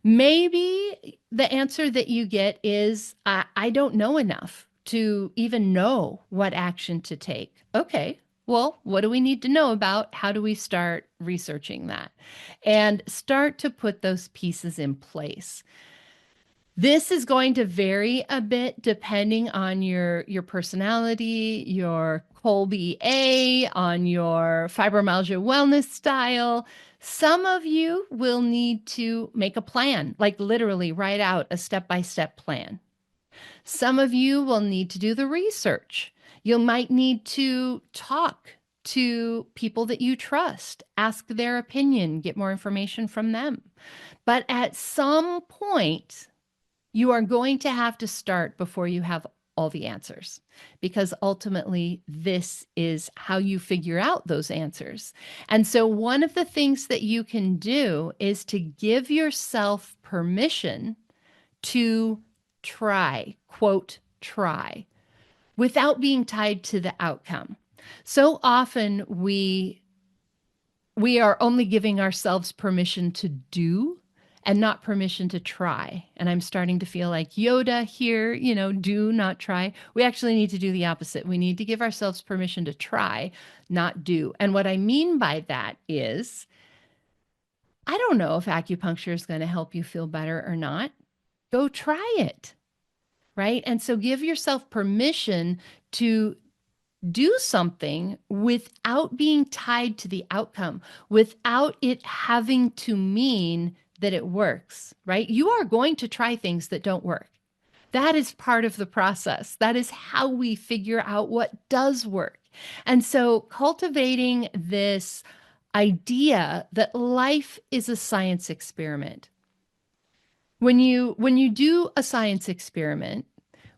Maybe the answer that you get is, I don't know enough to even know what action to take. Okay, well, what do we need to know about? How do we start researching that? And start to put those pieces in place. This is going to vary a bit depending on your personality, your Colby A, on your fibromyalgia wellness style. Some of you will need to make a plan, like literally write out a step-by-step plan. Some of you will need to do the research. You might need to talk to people that you trust, ask their opinion, get more information from them. But at some point, you are going to have to start before you have all the answers, because ultimately this is how you figure out those answers. And so one of the things that you can do is to give yourself permission to try, quote, try, without being tied to the outcome. So often we are only giving ourselves permission to do and not permission to try. And I'm starting to feel like Yoda here, do not try. We actually need to do the opposite. We need to give ourselves permission to try, not do. And what I mean by that is, I don't know if acupuncture is going to help you feel better or not. Go try it, right? And so give yourself permission to do something without being tied to the outcome, without it having to mean that it works, right? You are going to try things that don't work. That is part of the process. That is how we figure out what does work. And so cultivating this idea that life is a science experiment. When you do a science experiment,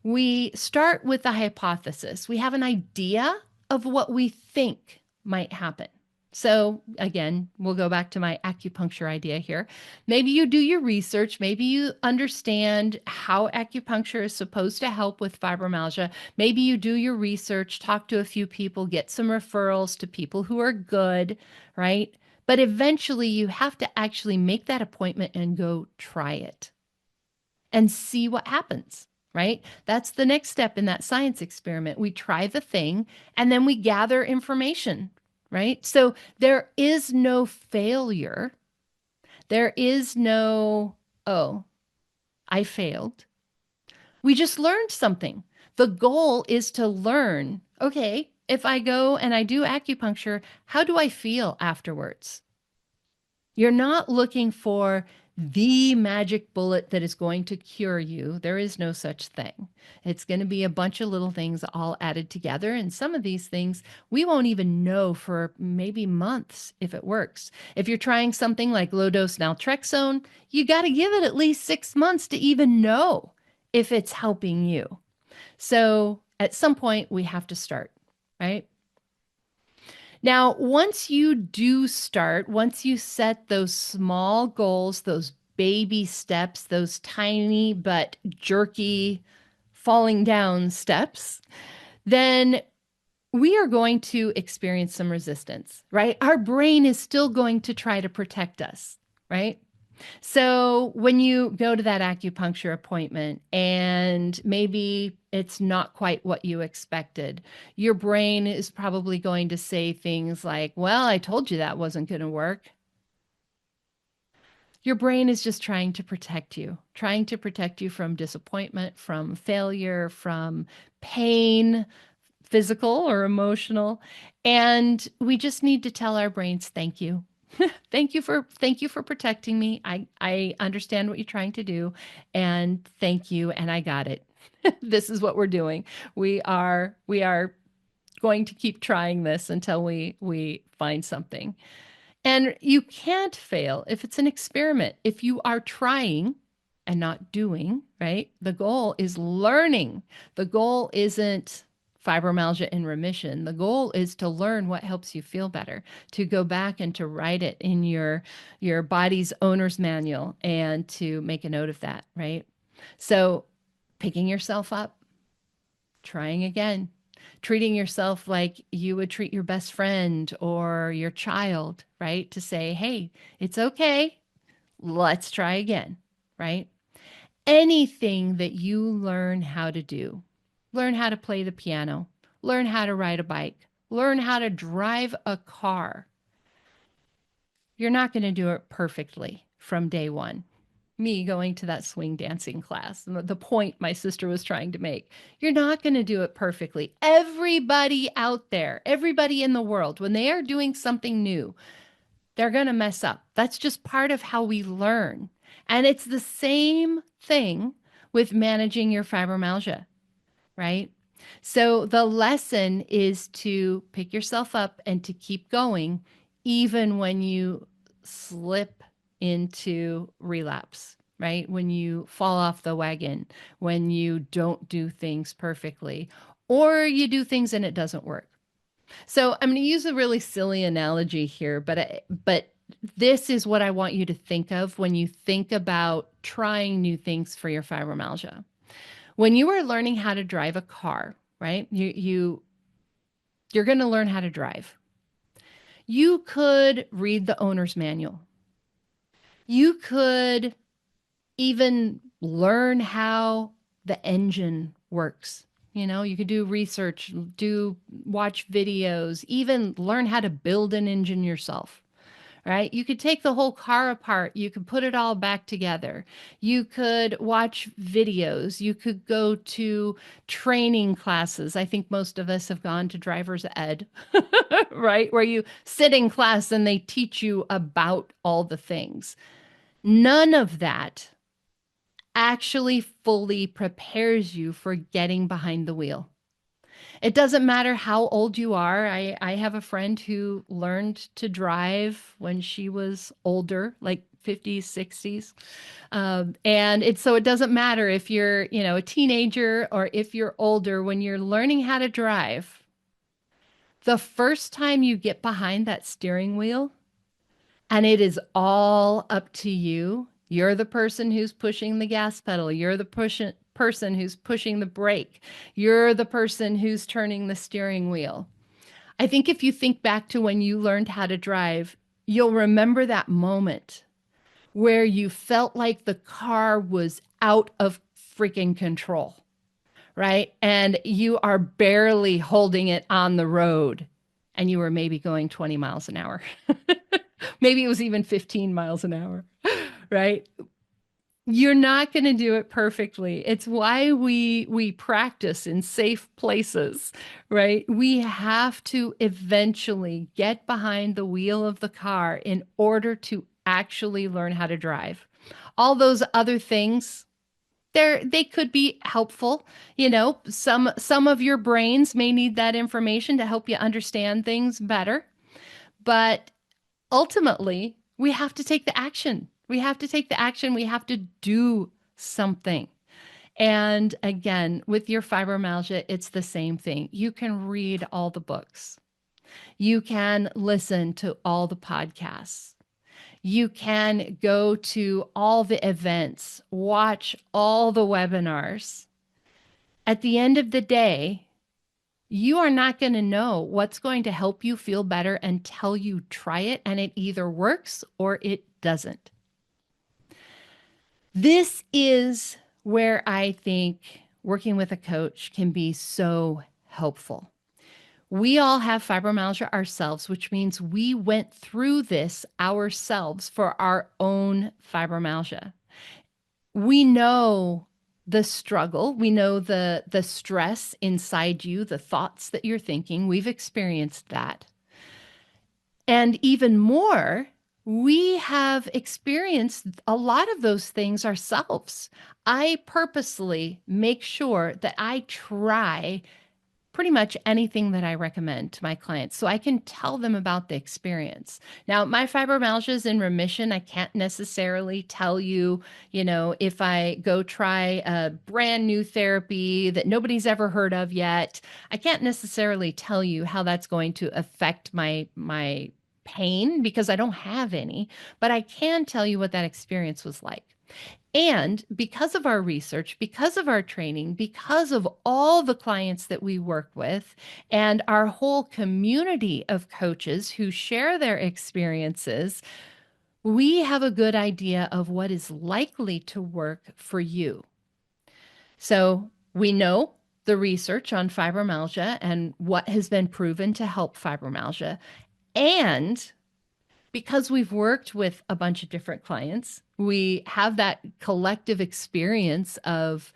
we start with a hypothesis. We have an idea of what we think might happen. So again, we'll go back to my acupuncture idea here. Maybe you do your research. Maybe you understand how acupuncture is supposed to help with fibromyalgia. Maybe you do your research, talk to a few people, get some referrals to people who are good, right? But eventually you have to actually make that appointment and go try it and see what happens, right? That's the next step in that science experiment. We try the thing and then we gather information, right? So there is no failure. There is no, oh, I failed. We just learned something. The goal is to learn, okay, if I go and I do acupuncture, how do I feel afterwards? You're not looking for the magic bullet that is going to cure you. There is no such thing. It's going to be a bunch of little things all added together. And some of these things we won't even know for maybe months if it works. If you're trying something like low dose naltrexone, you got to give it at least 6 months to even know if it's helping you. So at some point, we have to start, right? Now, once you do start, once you set those small goals, those baby steps, those tiny but jerky falling down steps, then we are going to experience some resistance, right? Our brain is still going to try to protect us, right? So when you go to that acupuncture appointment and maybe it's not quite what you expected, your brain is probably going to say things like, well, I told you that wasn't going to work. Your brain is just trying to protect you from disappointment, from failure, from pain, physical or emotional. And we just need to tell our brains, thank you. Thank you for protecting me. I understand what you're trying to do, and thank you, and I got it. This is what we're doing. We are going to keep trying this until we find something. And you can't fail if it's an experiment. If you are trying and not doing, right? The goal is learning. The goal isn't fibromyalgia in remission. The goal is to learn what helps you feel better, to go back and to write it in your body's owner's manual and to make a note of that, right? So picking yourself up, trying again, treating yourself like you would treat your best friend or your child, right? To say, hey, it's okay. Let's try again, right? Anything that you learn how to do, learn how to play the piano, learn how to ride a bike, learn how to drive a car. You're not going to do it perfectly from day one. Me going to that swing dancing class, the point my sister was trying to make. You're not going to do it perfectly. Everybody out there, everybody in the world, when they are doing something new, they're going to mess up. That's just part of how we learn. And it's the same thing with managing your fibromyalgia, right? So the lesson is to pick yourself up and to keep going, even when you slip into relapse, right? When you fall off the wagon, when you don't do things perfectly, or you do things and it doesn't work. So I'm going to use a really silly analogy here, but this is what I want you to think of when you think about trying new things for your fibromyalgia. When you are learning how to drive a car, right? You're going to learn how to drive. You could read the owner's manual. You could even learn how the engine works. You know, you could do research, watch videos, even learn how to build an engine yourself, right? You could take the whole car apart. You could put it all back together. You could watch videos. You could go to training classes. I think most of us have gone to driver's ed, right? Where you sit in class and they teach you about all the things. None of that actually fully prepares you for getting behind the wheel. It doesn't matter how old you are. I have a friend who learned to drive when she was older, like 50s, 60s. So it doesn't matter if you're, a teenager or if you're older, when you're learning how to drive, the first time you get behind that steering wheel and it is all up to you, you're the person who's pushing the gas pedal. You're the person who's pushing the brake. You're the person who's turning the steering wheel. I think if you think back to when you learned how to drive, you'll remember that moment where you felt like the car was out of freaking control, right? And you are barely holding it on the road and you were maybe going 20 miles an hour. Maybe it was even 15 miles an hour, right? You're not going to do it perfectly. It's why we practice in safe places, right? We have to eventually get behind the wheel of the car in order to actually learn how to drive. All those other things, they could be helpful. Some of your brains may need that information to help you understand things better, but ultimately, we have to take the action. We have to take the action. We have to do something. And again, with your fibromyalgia, it's the same thing. You can read all the books. You can listen to all the podcasts. You can go to all the events, watch all the webinars. At the end of the day, you are not going to know what's going to help you feel better until you try it and it either works or it doesn't. This is where I think working with a coach can be so helpful. We all have fibromyalgia ourselves, which means we went through this ourselves for our own fibromyalgia. We know the struggle. We know the stress inside you, the thoughts that you're thinking. We've experienced that. And even more, we have experienced a lot of those things ourselves. I purposely make sure that I try pretty much anything that I recommend to my clients so I can tell them about the experience. Now, my fibromyalgia is in remission. I can't necessarily tell you, if I go try a brand new therapy that nobody's ever heard of yet, I can't necessarily tell you how that's going to affect my pain because I don't have any, but I can tell you what that experience was like. And because of our research, because of our training, because of all the clients that we work with, and our whole community of coaches who share their experiences, we have a good idea of what is likely to work for you. So we know the research on fibromyalgia and what has been proven to help fibromyalgia. And because we've worked with a bunch of different clients, we have that collective experience of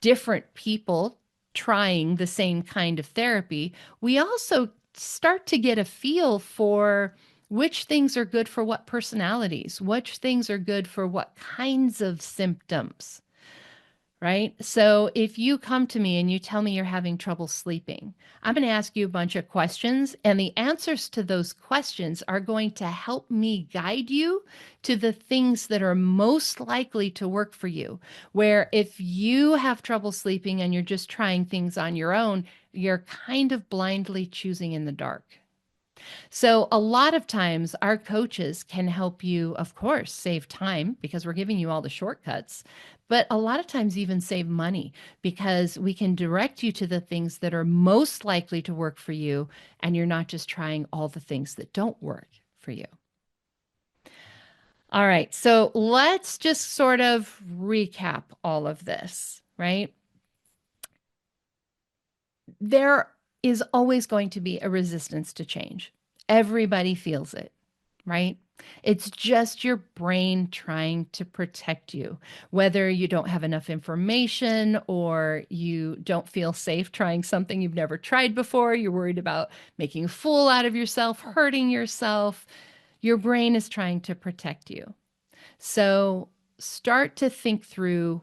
different people trying the same kind of therapy. We also start to get a feel for which things are good for what personalities, which things are good for what kinds of symptoms. Right? So if you come to me and you tell me you're having trouble sleeping, I'm going to ask you a bunch of questions, and the answers to those questions are going to help me guide you to the things that are most likely to work for you. Where if you have trouble sleeping and you're just trying things on your own, you're kind of blindly choosing in the dark. So, a lot of times, our coaches can help you, of course, save time because we're giving you all the shortcuts, but a lot of times, even save money because we can direct you to the things that are most likely to work for you, and you're not just trying all the things that don't work for you. All right, so let's just sort of recap all of this, right? There is always going to be a resistance to change. Everybody feels it, right? It's just your brain trying to protect you, whether you don't have enough information or you don't feel safe trying something you've never tried before. You're worried about making a fool out of yourself, hurting yourself. Your brain is trying to protect you. So start to think through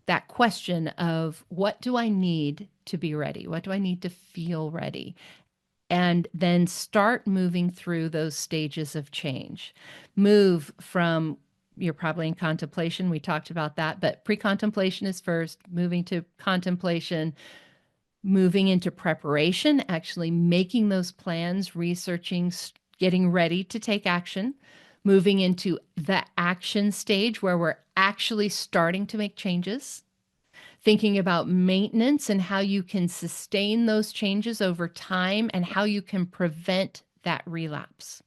that question of what do I need to be ready? What do I need to feel ready? And then start moving through those stages of change. Move from, you're probably in contemplation. We talked about that, but pre-contemplation is first, moving to contemplation, moving into preparation, actually making those plans, researching, getting ready to take action, moving into the action stage where we're actually starting to make changes, thinking about maintenance and how you can sustain those changes over time and how you can prevent that relapse,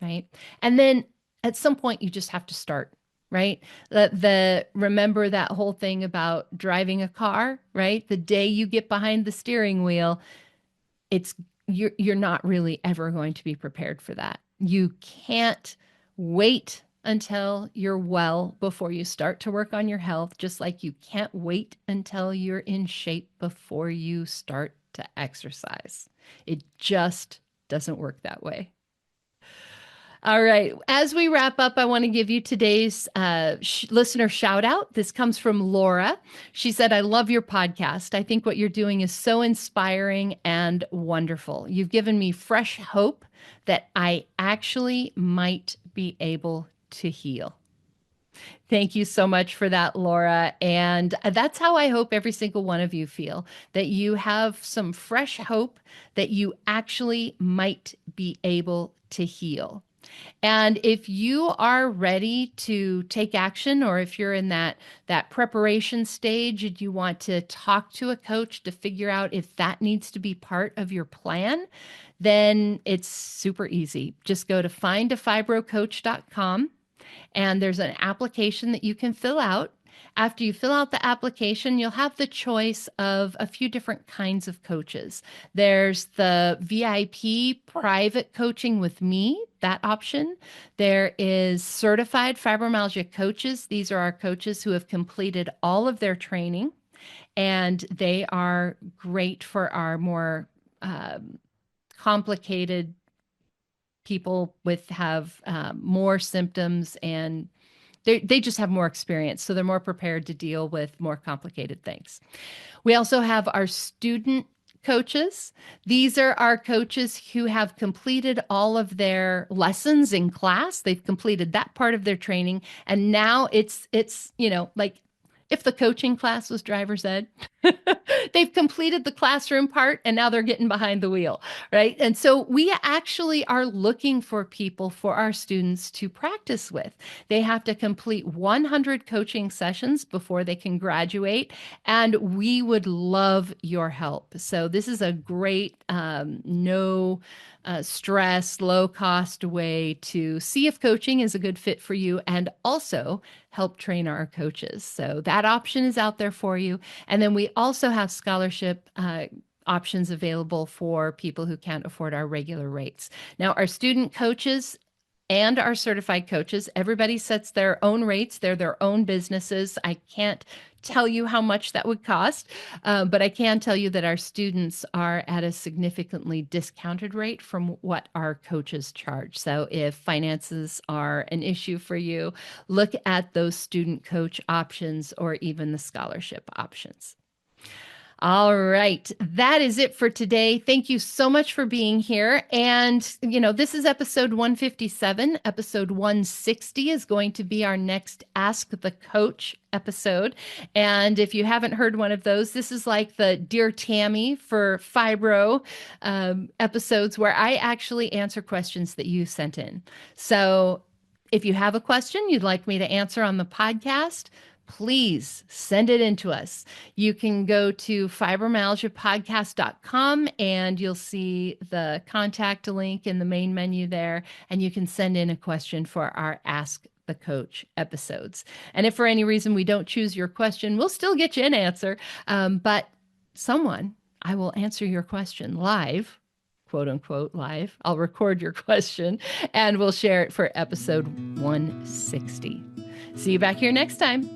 right? And then at some point you just have to start, right? Remember that whole thing about driving a car, right? The day you get behind the steering wheel, you're not really ever going to be prepared for that. You can't wait until you're well before you start to work on your health, just like you can't wait until you're in shape before you start to exercise. It just doesn't work that way. All right. As we wrap up, I want to give you today's listener shout out. This comes from Laura. She said, I love your podcast. I think what you're doing is so inspiring and wonderful. You've given me fresh hope that I actually might be able to heal. Thank you so much for that, Laura. And that's how I hope every single one of you feel, that you have some fresh hope that you actually might be able to heal. And if you are ready to take action, or if you're in that preparation stage and you want to talk to a coach to figure out if that needs to be part of your plan, then it's super easy. Just go to findafibrocoach.com, and there's an application that you can fill out. After you fill out the application, you'll have the choice of a few different kinds of coaches. There's the VIP private coaching with me, that option. There is certified fibromyalgia coaches. These are our coaches who have completed all of their training, and they are great for our more complicated people have more symptoms, and they just have more experience, so they're more prepared to deal with more complicated things. We also have our student coaches. These are our coaches who have completed all of their lessons in class. They've completed that part of their training, and now it's like if the coaching class was driver's ed, they've completed the classroom part and now they're getting behind the wheel, right? And so we actually are looking for people for our students to practice with. They have to complete 100 coaching sessions before they can graduate, and we would love your help. So this is a great no stress, low cost way to see if coaching is a good fit for you and also help train our coaches. So that option is out there for you. And then we also have scholarship options available for people who can't afford our regular rates. Now, our student coaches and our certified coaches, everybody sets their own rates. They're their own businesses. I can't tell you how much that would cost, but I can tell you that our students are at a significantly discounted rate from what our coaches charge. So if finances are an issue for you, look at those student coach options or even the scholarship options. All right. That is it for today. Thank you so much for being here. And, this is episode 157. Episode 160 is going to be our next Ask the Coach episode. And if you haven't heard one of those, this is like the Dear Tammy for Fibro episodes where I actually answer questions that you sent in. So if you have a question you'd like me to answer on the podcast, please send it in to us. You can go to fibromyalgiapodcast.com and you'll see the contact link in the main menu there, and you can send in a question for our Ask the Coach episodes. And if for any reason we don't choose your question, we'll still get you an answer. But I will answer your question live, quote unquote live. I'll record your question and we'll share it for episode 160. See you back here next time.